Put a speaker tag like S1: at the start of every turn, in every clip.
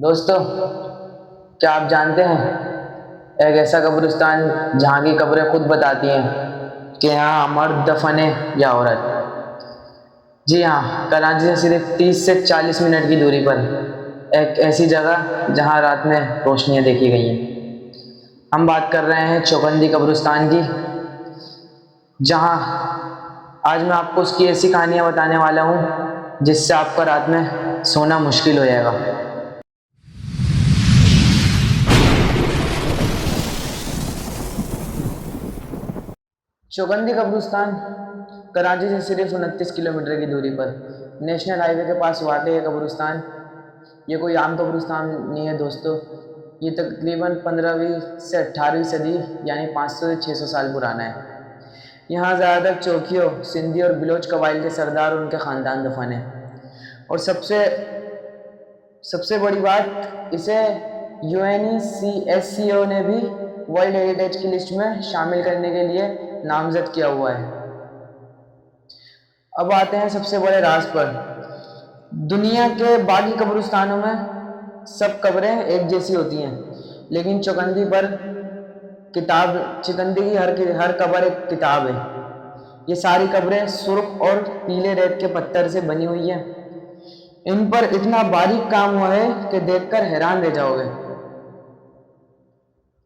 S1: दोस्तों, क्या आप जानते हैं एक ऐसा कब्रिस्तान जहाँ की कब्रें खुद बताती हैं कि यहाँ मर्द दफन है या औरत। जी हाँ, कराची से सिर्फ 30 से 40 मिनट की दूरी पर एक ऐसी जगह जहाँ रात में रोशनियाँ देखी गई हैं। हम बात कर रहे हैं चौकंदी कब्रिस्तान की, जहाँ आज मैं आपको उसकी ऐसी कहानियाँ बताने वाला हूँ जिससे आपका रात में सोना मुश्किल हो जाएगा। चौकंदी कब्रिस्तान कराची से सिर्फ 29 किलोमीटर की दूरी पर नेशनल हाईवे के पास वाक़ है कब्रिस्तान। ये कोई आम कब्रिस्तान नहीं है दोस्तों, ये तकरीबन 15वीं से 18वीं सदी यानी 500 से 600 साल पुराना है। यहाँ ज़्यादातर चौकियों, सिंधी और बिलोच कबाइल के सरदार और उनके ख़ानदान दफन हैं। और सबसे सबसे बड़ी बात, इसे UNESCO ने भी वर्ल्ड हेरिटेज की लिस्ट में शामिल करने के लिए नामजद किया हुआ है। अब आते हैं सबसे बड़े राज पर। दुनिया के बाकी कब्रिस्तानों में सब कब्रें एक जैसी होती हैं, लेकिन चौकंदी पर चौकंदी की हर कब्र एक किताब है। ये सारी कब्रें सुर्ख और पीले रेत के पत्थर से बनी हुई हैं। इन पर इतना बारीक काम हुआ है कि देखकर हैरान रह जाओगे।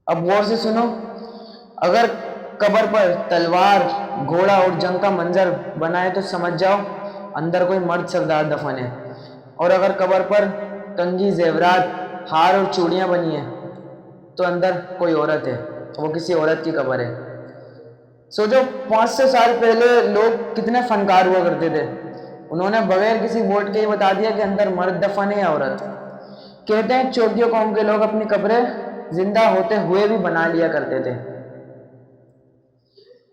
S1: अब गौर से सुनो, अगर कब्र पर तलवार, घोड़ा और जंग का मंजर बना है तो समझ जाओ अंदर कोई मर्द सरदार दफन है। और अगर कब्र पर कंघी, जेवरात, हार और चूड़ियां बनी है तो अंदर कोई औरत है, वो किसी औरत की कब्र है। सोचो 500 साल पहले लोग कितने फनकार हुआ करते थे। उन्होंने बगैर किसी वोट के ही बता दिया कि अंदर मर्द दफन है या औरत। कहते हैं चोटियों कौम के लोग अपनी कब्रें जिंदा होते हुए भी बना लिया करते थे।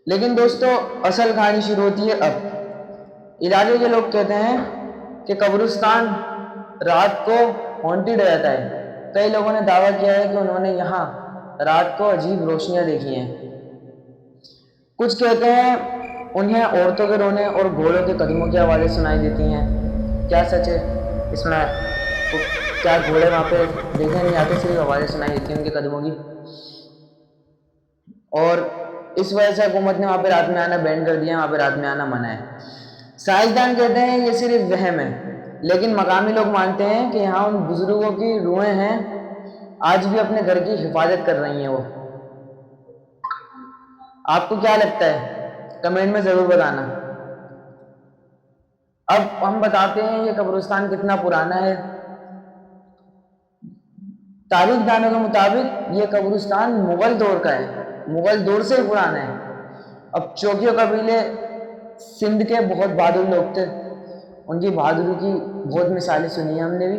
S1: लेकिन दोस्तों, असल कहानी शुरू होती है अब। इलाके के लोग कहते हैं कि कब्रिस्तान रात को हॉन्टेड रहता है। कई लोगों ने दावा किया है कि उन्होंने यहाँ रात को अजीब रोशनियां देखी हैं। कुछ कहते हैं उन्हें औरतों के रोने और घोड़ों के कदमों की आवाज़ें सुनाई देती हैं। क्या सच है इसमें? क्या घोड़े वहाँ पे देखे नहीं आते, सिर्फ आवाज़ें सुनाई देती हैं उनके कदमों की? और इस वजह से हुकूमत ने वहाँ पे रात में आना बैन कर दिया, वहाँ पे रात में आना मना है। साइंसदान कहते हैं ये सिर्फ वहम है, लेकिन मकामी लोग मानते हैं कि यहाँ उन बुजुर्गों की रूहें हैं, आज भी अपने घर की हिफाजत कर रही हैं वो। आपको क्या लगता है? कमेंट में ज़रूर बताना। अब हम बताते हैं ये कब्रिस्तान कितना पुराना है। तारीखदानों के मुताबिक ये कब्रिस्तान मुगल दौर का है, मुगल दौर से ही पुराना है। अब चौकियों कबीले सिंध के बहुत बहादुर लोग थे, उनकी बहादुरी की बहुत मिसालें सुनी है हमने भी।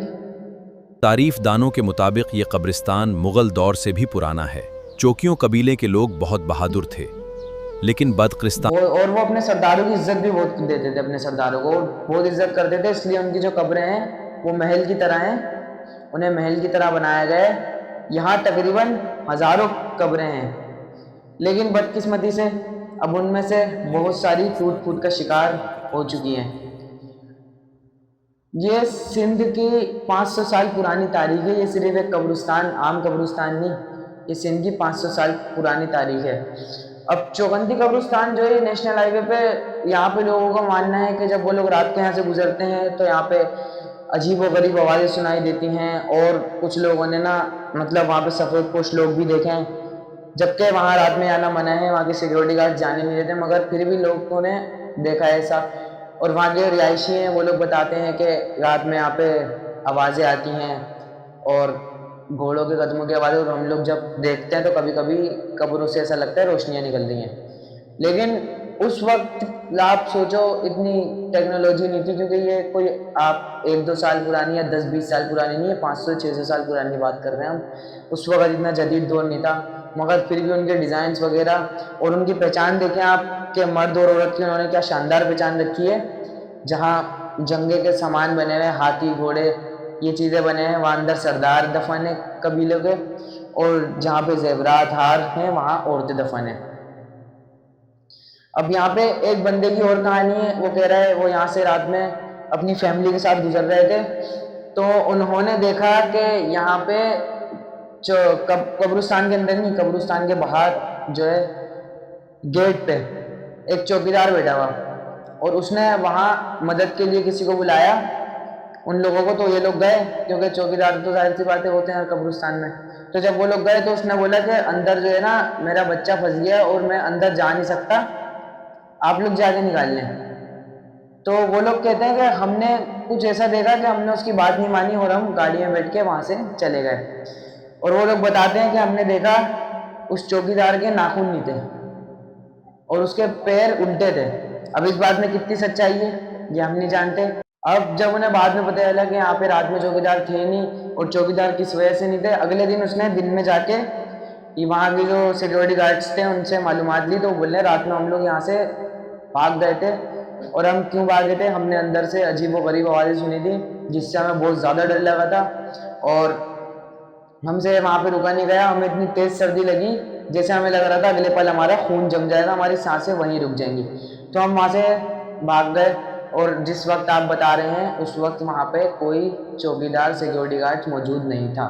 S2: तारीफ दानों के मुताबिक ये कब्रिस्तान मुगल दौर से भी पुराना है। चौकियों कबीले के लोग बहुत बहादुर थे, लेकिन बदकिस्मत
S1: और वो अपने सरदारों की इज्जत भी बहुत देते थे, अपने सरदारों को बहुत इज्जत करते थे, इसलिए उनकी जो कब्रें हैं वो महल की तरह हैं, उन्हें महल की तरह बनाया गया है। यहाँ तकरीबन हज़ारों कब्रें हैं, लेकिन बदकिस्मती से अब उनमें से बहुत सारी टूट फूट का शिकार हो चुकी हैं। ये सिंध की 500 साल पुरानी तारीख है। ये सिर्फ एक कब्रिस्तान, आम कब्रिस्तान नहीं, ये सिंध की 500 साल पुरानी तारीख है। अब चौकंदी कब्रिस्तान जो है नेशनल हाईवे पे, यहाँ पे लोगों का मानना है कि जब वो लोग रात को यहाँ से गुजरते हैं तो यहाँ पे अजीब व गरीब आवाज़ें सुनाई देती हैं। और कुछ लोगों ने ना, मतलब वहाँ पे सफ़ेद पोश लोग भी देखे हैं, जबकि वहाँ रात में आना मना है, वहाँ के सिक्योरिटी गार्ड जाने नहीं देते, मगर फिर भी लोगों ने देखा है ऐसा। और वहाँ के रिहायशी हैं, वो लोग बताते हैं कि रात में यहाँ पे आवाज़ें आती हैं और घोड़ों के कदमों की आवाज़ें, और हम लोग जब देखते हैं तो कभी कभी कब्रों से ऐसा लगता है रोशनियाँ निकल रही हैं। लेकिन उस वक्त आप सोचो इतनी टेक्नोलॉजी नहीं थी, क्योंकि ये कोई आप 1-2 साल पुरानी या 10-20 साल पुरानी नहीं है, 500-600 साल पुरानी बात कर रहे हैं हम। उस वक्त इतना जदीद दौर नहीं था, मगर फिर भी उनके डिज़ाइंस वगैरह और उनकी पहचान देखें आप कि मर्द और औरत की उन्होंने क्या शानदार पहचान रखी है। जहाँ जंगे के सामान बने हुए, हाथी, घोड़े, ये चीज़ें बने हैं, वहाँ अंदर सरदार दफन है कबीलों के, और जहाँ पे जेवरात, हार हैं, वहाँ औरतें दफन है। अब यहाँ पे एक बंदे की और कहानी है। वो कह रहा है वो यहाँ से रात में अपनी फैमिली के साथ गुजर रहे थे, तो उन्होंने देखा कि यहाँ पे जो कब्रिस्तान के अंदर नहीं, कब्रिस्तान के बाहर जो है गेट पे एक चौकीदार बैठा हुआ, और उसने वहाँ मदद के लिए किसी को बुलाया उन लोगों को। तो ये लोग गए, क्योंकि चौकीदार तो जाहिर सी बातें होते हैं कब्रिस्तान में। तो जब वो लोग गए तो उसने बोला कि अंदर जो है ना मेरा बच्चा फंस गया और मैं अंदर जा नहीं सकता, आप लोग जाके निकाल लें। तो वो लोग कहते हैं कि हमने कुछ ऐसा देखा कि हमने उसकी बात नहीं मानी और हम गाड़ी में बैठ के वहाँ से चले गए। और वो लोग बताते हैं कि हमने देखा उस चौकीदार के नाखून नहीं थे और उसके पैर उल्टे थे। अब इस बात में कितनी सच्चाई है ये हम नहीं जानते। अब जब उन्हें बाद में पता चला कि यहाँ पे रात में चौकीदार थे नहीं और चौकीदार किस वजह से नहीं थे, अगले दिन उसने दिन में जाके वहाँ के जो सिक्योरिटी गार्ड्स थे उनसे मालूमात ली। तो बोले रात में हम लोग यहाँ से भाग गए थे। और हम क्यों भागे थे, हमने अंदर से अजीब व गरीब आवाज़ें सुनी थी जिससे हमें बहुत ज़्यादा डर लगा था और हमसे वहाँ पे रुका नहीं गया। हमें इतनी तेज़ सर्दी लगी जैसे हमें लग रहा था अगले पल हमारा खून जम जाएगा, हमारी सांसें वहीं रुक जाएंगी। तो हम वहाँ से भाग गए और जिस वक्त आप बता रहे हैं उस वक्त वहाँ पे कोई चौकीदार सिक्योरिटी गार्ड मौजूद नहीं था।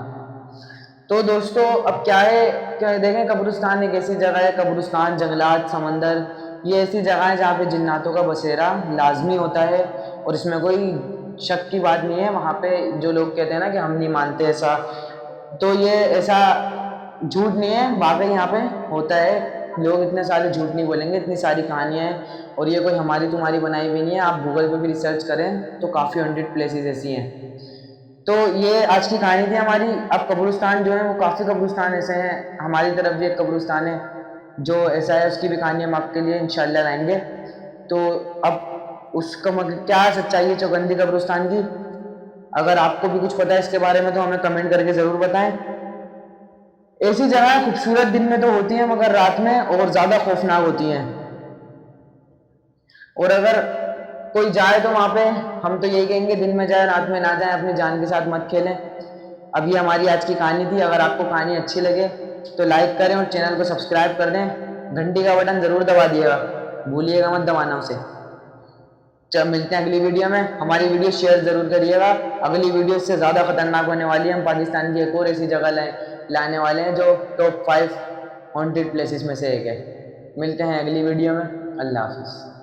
S1: तो दोस्तों अब क्या है, क्या देखें, कब्रिस्तान एक ऐसी जगह है, कब्रिस्तान, जंगलात, समंदर, ये ऐसी जगह है जहाँ पे जिन्नातों का बसेरा लाजमी होता है और इसमें कोई शक की बात नहीं है। वहाँ पे जो लोग कहते हैं ना कि हम नहीं मानते ऐसा, तो ये ऐसा झूठ नहीं है, वाकई यहाँ पे होता है। लोग इतने सारे झूठ नहीं बोलेंगे, इतनी सारी कहानियाँ हैं और ये कोई हमारी तुम्हारी बनाई हुई नहीं है। आप गूगल पे भी रिसर्च करें तो काफ़ी 100 प्लेसेस ऐसी हैं। तो ये आज की कहानी थी हमारी। अब कब्रिस्तान जो है वो काफ़ी कब्रिस्तान ऐसे हैं, हमारी तरफ भी एक कब्रिस्तान है जो ऐसा है, उसकी भी कहानी हम आपके लिए इंशाल्लाह लाएंगे। तो अब उसका मतलब क्या सच्चाई है चौगंदी कब्रिस्तान की, अगर आपको भी कुछ पता है इसके बारे में तो हमें कमेंट करके ज़रूर बताएं। ऐसी जगह खूबसूरत दिन में तो होती हैं मगर रात में और ज़्यादा खौफनाक होती हैं। और अगर कोई जाए तो वहाँ पे हम तो यही कहेंगे दिन में जाए रात में ना जाए, अपनी जान के साथ मत खेलें। अब ये हमारी आज की कहानी थी। अगर आपको कहानी अच्छी लगे तो लाइक करें और चैनल को सब्सक्राइब कर दें। घंटी का बटन ज़रूर दबा दिएगा, भूलिएगा मत दबाना उसे। जब मिलते हैं अगली वीडियो में, हमारी वीडियो शेयर ज़रूर करिएगा। अगली वीडियो से ज़्यादा खतरनाक होने वाली है। हम पाकिस्तान की एक और ऐसी जगह लाने वाले हैं जो टॉप 5 हॉन्टेड प्लेसेस में से एक है। मिलते हैं अगली वीडियो में। अल्लाह हाफिज़।